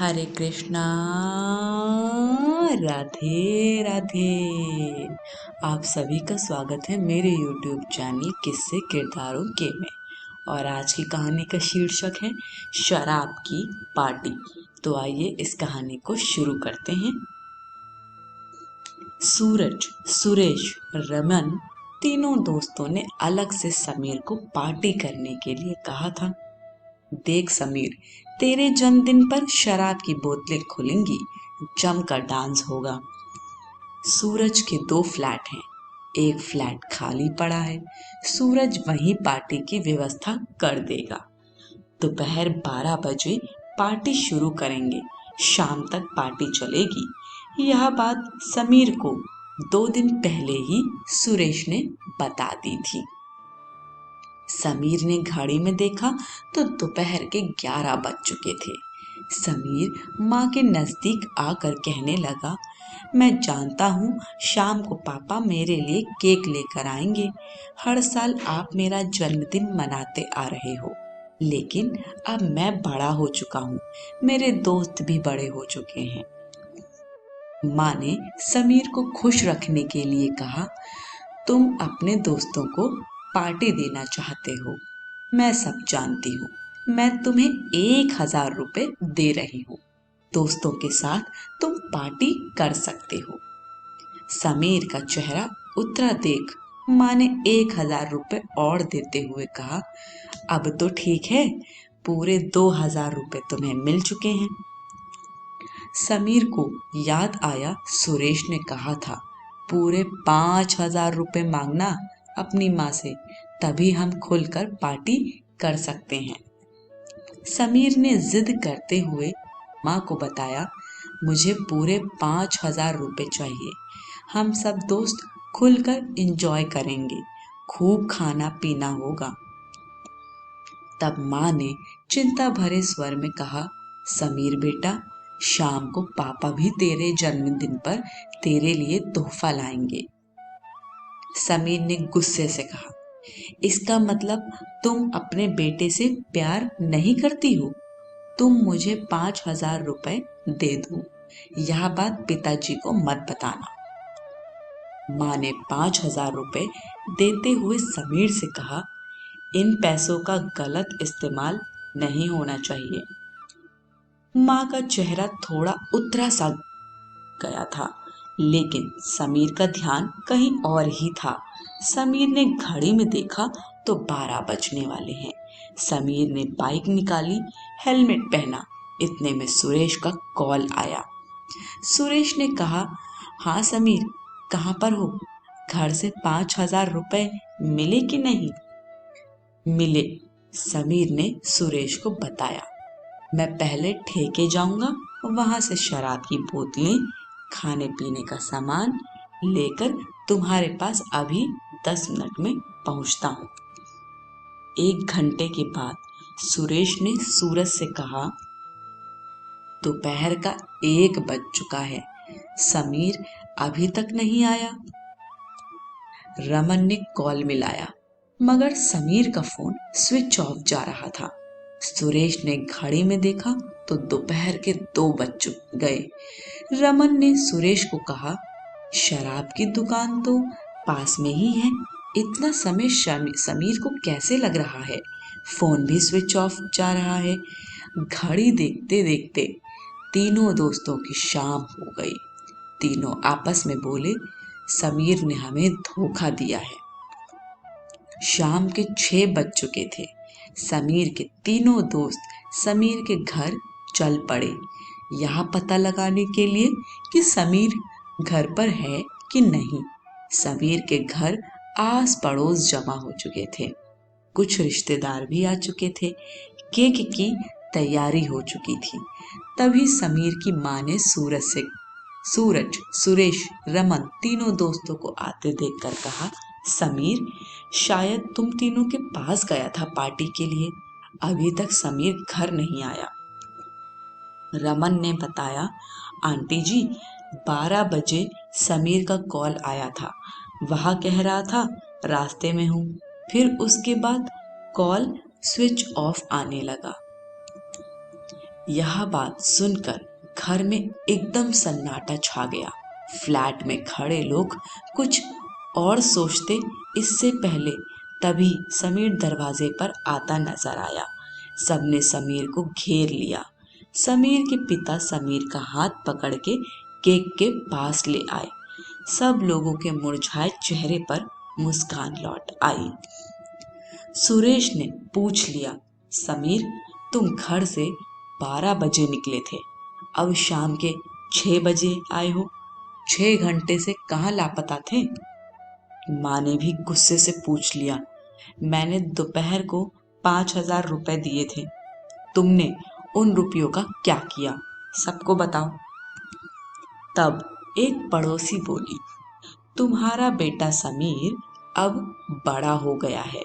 हरे कृष्णा। राधे राधे। आप सभी का स्वागत है मेरे YouTube चैनल किस्से किरदारों के में। और आज की कहानी का शीर्षक है शराब की पार्टी। तो आइए इस कहानी को शुरू करते हैं। सूरज, सुरेश, रमन तीनों दोस्तों ने अलग से समीर को पार्टी करने के लिए कहा था। देख समीर, तेरे जन्मदिन पर शराब की बोतलें खुलेंगी, जमकर डांस होगा। सूरज के 2 फ्लैट हैं, एक फ्लैट खाली पड़ा है। सूरज वहीं पार्टी की व्यवस्था कर देगा। दोपहर 12 बजे पार्टी शुरू करेंगे, शाम तक पार्टी चलेगी। यह बात समीर को 2 दिन पहले ही सुरेश ने बता दी थी। समीर ने घड़ी में देखा तो दोपहर के 11 बज चुके थे। समीर माँ के नजदीक आकर कहने लगा, मैं जानता हूँ शाम को पापा मेरे लिए केक लेकर आएंगे। हर साल आप मेरा जन्मदिन मनाते आ रहे हो, लेकिन अब मैं बड़ा हो चुका हूँ, मेरे दोस्त भी बड़े हो चुके हैं। माँ ने समीर को खुश रखने के लिए कहा, तुम अपने दोस्तों को पार्टी देना चाहते हो, मैं सब जानती हूँ। मैं तुम्हें 1000 रुपए दे रही हूँ। दोस्तों के साथ तुम पार्टी कर सकते हो। समीर का चेहरा उतरा देख माँ ने 1000 रुपए और देते हुए कहा, अब तो ठीक है, पूरे 2000 रुपए तुम्हें मिल चुके हैं। समीर को याद आया सुरेश ने कहा था, पूरे 5000 रुपए मांगना अपनी माँ से, तभी हम खुलकर पार्टी कर सकते हैं। समीर ने जिद करते हुए माँ को बताया, मुझे पूरे 5000 रुपए चाहिए। हम सब दोस्त खुलकर एंजॉय करेंगे, खूब खाना पीना होगा। तब माँ ने चिंता भरे स्वर में कहा, समीर बेटा, शाम को पापा भी तेरे जन्मदिन पर तेरे लिए तोहफा लाएंगे। समीर ने गुस्से से कहा, इसका मतलब तुम अपने बेटे से प्यार नहीं करती हो? तुम मुझे 5000 रुपए दे दो, यह बात पिताजी को मत बताना। माँ ने 5000 रुपए देते हुए समीर से कहा, इन पैसों का गलत इस्तेमाल नहीं होना चाहिए। माँ का चेहरा थोड़ा उतरा सा गया था, लेकिन समीर का ध्यान कहीं और ही था। समीर ने घड़ी में देखा तो 12 बजने वाले हैं। समीर ने बाइक निकाली, हेलमेट पहना। इतने में सुरेश का कॉल आया। सुरेश ने कहा, हाँ समीर, कहाँ पर हो? घर से 5000 रुपए मिले कि नहीं? मिले, समीर ने सुरेश को बताया। मैं पहले ठेके जाऊंगा, वहां से शराब की बोतलें, खाने पीने का सामान लेकर तुम्हारे पास अभी 10 मिनट में पहुंचता हूं। 1 घंटे के बाद सुरेश ने सूरज से कहा, दोपहर का 1 बज चुका है, समीर अभी तक नहीं आया। रमन ने कॉल मिलाया, मगर समीर का फोन स्विच ऑफ जा रहा था। सुरेश ने घड़ी में देखा तो दोपहर के 2 बज गए। रमन ने सुरेश को कहा, शराब की दुकान तो पास में ही है, इतना समय समीर को कैसे लग रहा है? फोन भी स्विच ऑफ जा रहा है। घड़ी देखते देखते तीनों दोस्तों की शाम हो गई। तीनों आपस में बोले, समीर ने हमें धोखा दिया है। शाम के 6 बज चुके थे। समीर के तीनों दोस्त समीर के घर चल पड़े, यह पता लगाने के लिए कि समीर घर पर है कि नहीं। समीर के घर आस पड़ोस जमा हो चुके थे, कुछ रिश्तेदार भी आ चुके थे, केक की तैयारी हो चुकी थी। तभी समीर की माँ ने सूरज, सुरेश, रमन तीनों दोस्तों को आते देखकर कहा, समीर शायद तुम तीनों के पास गया था पार्टी के लिए, अभी तक समीर घर नहीं आया। रमन ने बताया, आंटी जी, 12 बजे समीर का कॉल आया था, वह कह रहा था रास्ते में हूँ, फिर उसके बाद कॉल स्विच ऑफ आने लगा। यह बात सुनकर घर में एकदम सन्नाटा छा गया। फ्लैट में खड़े लोग कुछ और सोचते इससे पहले तभी समीर दरवाजे पर आता नजर आया। सबने समीर को घेर लिया। समीर के पिता समीर का हाथ पकड़ के केक के पास ले आए। सब लोगों के मुरझाए चेहरे पर मुस्कान लौट आई। सुरेश ने पूछ लिया, समीर, तुम घर से 12 बजे निकले थे, अब शाम के 6 बजे आए हो, 6 घंटे से कहाँ लापता थे? माँ ने भी गुस्से से पूछ लिया। मैंने दोपहर को 5,000 रुपए दिए थे, तुमने उन रुपयों का क्या किया, सबको बताओ। तब एक पड़ोसी बोली, तुम्हारा बेटा समीर अब बड़ा हो गया है,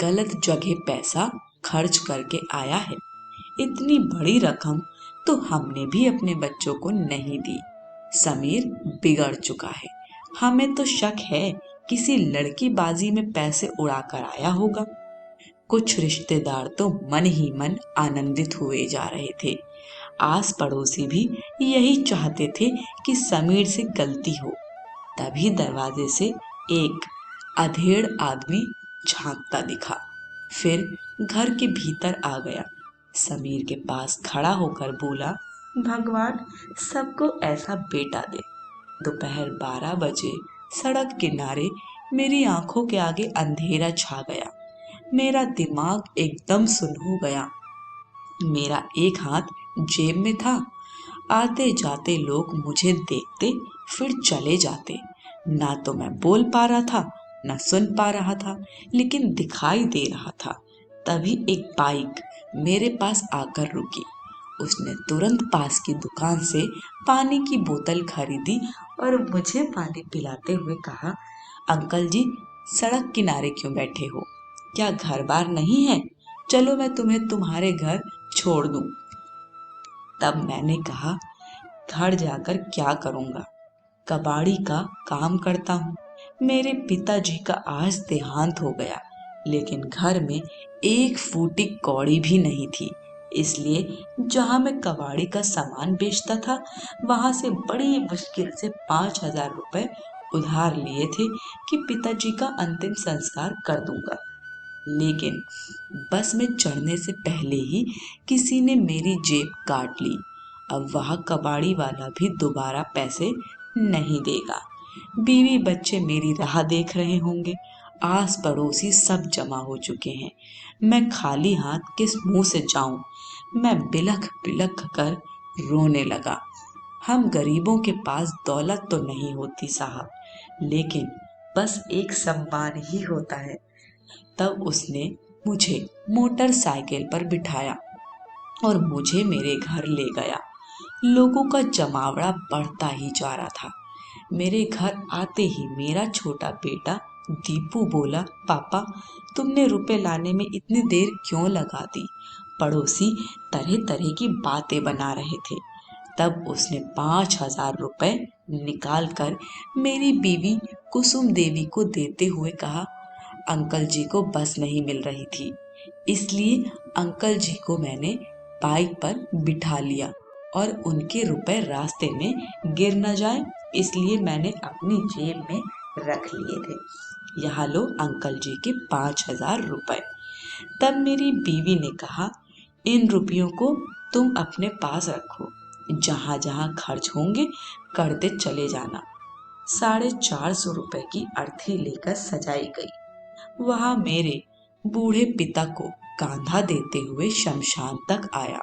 गलत जगह पैसा खर्च करके आया है। इतनी बड़ी रकम तो हमने भी अपने बच्चों को नहीं दी। समीर बिगड़ चुका है। हमें तो शक है किसी लड़की बाजी में पैसे उड़ाकर आया होगा। कुछ रिश्तेदार तो मन ही मन आनंदित हुए जा रहे थे। आस पड़ोसी भी यही चाहते थे कि समीर से गलती हो। तभी दरवाजे से एक अधेड़ आदमी झांकता दिखा, फिर घर के भीतर आ गया। समीर के पास खड़ा होकर बोला, भगवान सबको ऐसा बेटा दे। दोपहर 12 बजे सड़क किनारे मेरी आंखों के आगे अंधेरा छा गया। मेरा दिमाग एकदम सुन्न हो गया। मेरा एक हाथ जेब में था। आते जाते लोग मुझे देखते फिर चले जाते। ना तो मैं बोल पा रहा था, ना सुन पा रहा था, लेकिन दिखाई दे रहा था। तभी एक बाइक मेरे पास आकर रुकी। उसने तुरंत पास की दुकान से पानी की बोतल खरीदी और मुझे पानी पिलाते हुए कहा, अंकल जी, सड़क किनारे क्यों बैठे हो? क्या घर बार नहीं है? चलो मैं तुम्हें तुम्हारे घर छोड़ दूं। तब मैंने कहा, घर जाकर क्या करूंगा? कबाड़ी का काम करता हूँ। मेरे पिताजी का आज देहांत हो गया, लेकिन घर में एक फूटी कौड़ी भी नहीं थी। इसलिए जहाँ मैं कबाड़ी का सामान बेचता था, वहां से बड़ी मुश्किल से 5,000 रुपए उधार लिए थे कि पिताजी का अंतिम संस्कार कर दूंगा। लेकिन बस में चढ़ने से पहले ही किसी ने मेरी जेब काट ली। अब वह कबाड़ी वाला भी दोबारा पैसे नहीं देगा। बीवी बच्चे मेरी राह देख रहे होंगे। आस पड़ोसी सब जमा हो चुके हैं। मैं खाली हाथ किस मुंह से जाऊं? मैं बिलख बिलख कर रोने लगा। हम गरीबों के पास दौलत तो नहीं होती साहब, लेकिन बस एक सम्मान ही होता है। तब उसने मुझे मोटरसाइकिल पर बिठाया और मुझे मेरे घर ले गया। लोगों का जमावड़ा बढ़ता ही जा रहा था। मेरे घर आते ही मेरा छोटा बेटा दीपू बोला, पापा, तुमने रुपए लाने में इतनी देर क्यों लगा दी? पड़ोसी तरह तरह की बातें बना रहे थे। तब उसने 5,000 रुपए निकाल कर मेरी बीवी कुसुम देवी को देते हुए कहा, अंकल जी को बस नहीं मिल रही थी, इसलिए अंकल जी को मैंने बाइक पर बिठा लिया और उनके रुपए रास्ते में गिर न जाए, इसलिए मैंने अपनी जेब में रख लिए थे। यहाँ लो अंकल जी के 5,000 रुपए। तब मेरी बीवी ने कहा, इन रुपयों को तुम अपने पास रखो, जहाँ जहाँ खर्च होंगे करते चले जाना। 450 रुपए की अर्थी लेकर सजाई गई। वहां मेरे बूढ़े पिता को कांधा देते हुए शमशान तक आया।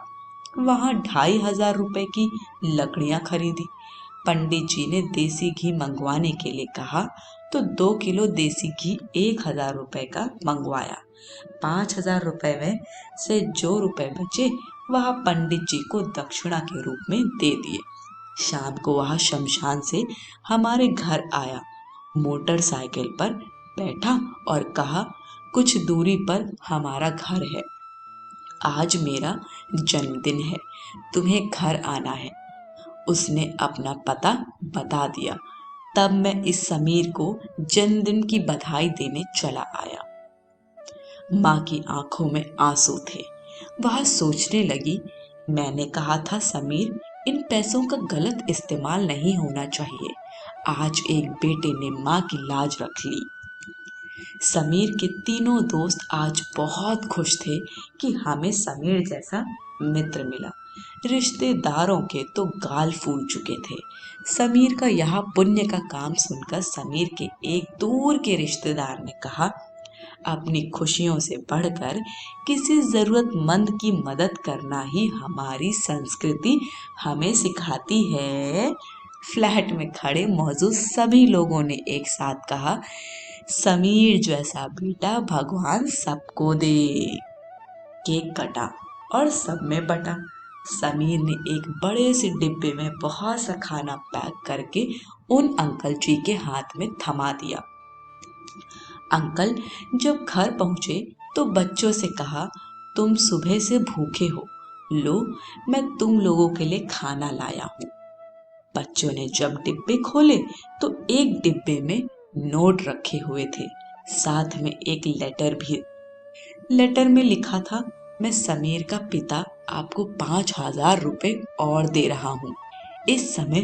वहां 2,500 रुपए की लकड़ियां खरीदी। पंडित जी ने देसी घी मंगवाने के लिए कहा तो 2 किलो देसी घी 1,000 रुपए का मंगवाया। 5,000 रुपए में से जो रुपए बचे वह पंडित जी को दक्षिणा के रूप में दे दिए। शाम को वह शमशान से हमारे घर आया, मोटरसाइकिल पर बैठा और कहा, कुछ दूरी पर हमारा घर है, आज मेरा जन्मदिन है, तुम्हें घर आना है। उसने अपना पता बता दिया। तब मैं इस समीर को जन्मदिन की बधाई देने चला आया। माँ की आंखों में आंसू थे। वह सोचने लगी, मैंने कहा था समीर, इन पैसों का गलत इस्तेमाल नहीं होना चाहिए। आज एक बेटे ने माँ की लाज रख ली। समीर के तीनों दोस्त आज बहुत खुश थे कि हमें समीर जैसा मित्र मिला। रिश्तेदारों के तो गाल फूल चुके थे। समीर का यह पुण्य का काम सुनकर समीर के एक दूर के रिश्तेदार ने कहा, अपनी खुशियों से बढ़कर किसी जरूरतमंद की मदद करना ही हमारी संस्कृति हमें सिखाती है। फ्लैट में खड़े मौजूद सभी लोगों ने एक साथ कहा, समीर जैसा बेटा भगवान सबको दे। केक कटा और सब में बटा। समीर ने एक बड़े से डिब्बे में बहुत सा खाना पैक करके उन अंकल जी के हाथ में थमा दिया। अंकल जब घर पहुंचे तो बच्चों से कहा, तुम सुबह से भूखे हो, लो मैं तुम लोगों के लिए खाना लाया हूँ। बच्चों ने जब डिब्बे खोले तो एक डिब्बे में नोट रखे हुए थे, साथ में एक लेटर भी। लेटर में लिखा था, मैं समीर का पिता आपको 5,000 रुपए और दे रहा हूँ। इस समय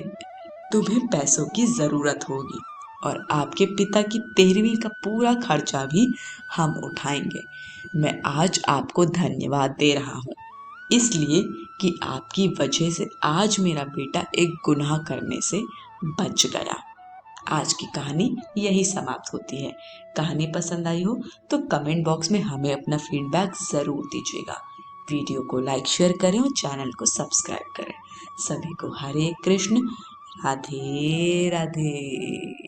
तुम्हें पैसों की जरूरत होगी और आपके पिता की 13वीं का पूरा खर्चा भी हम उठाएंगे। मैं आज आपको धन्यवाद दे रहा हूँ, इसलिए कि आपकी वजह से आज मेरा बेटा एक गुनाह करने से बच गया। आज की कहानी यही समाप्त होती है। कहानी पसंद आई हो तो कमेंट बॉक्स में हमें अपना फीडबैक जरूर दीजिएगा। वीडियो को लाइक शेयर करें और चैनल को सब्सक्राइब करें। सभी को हरे कृष्ण, राधे राधे।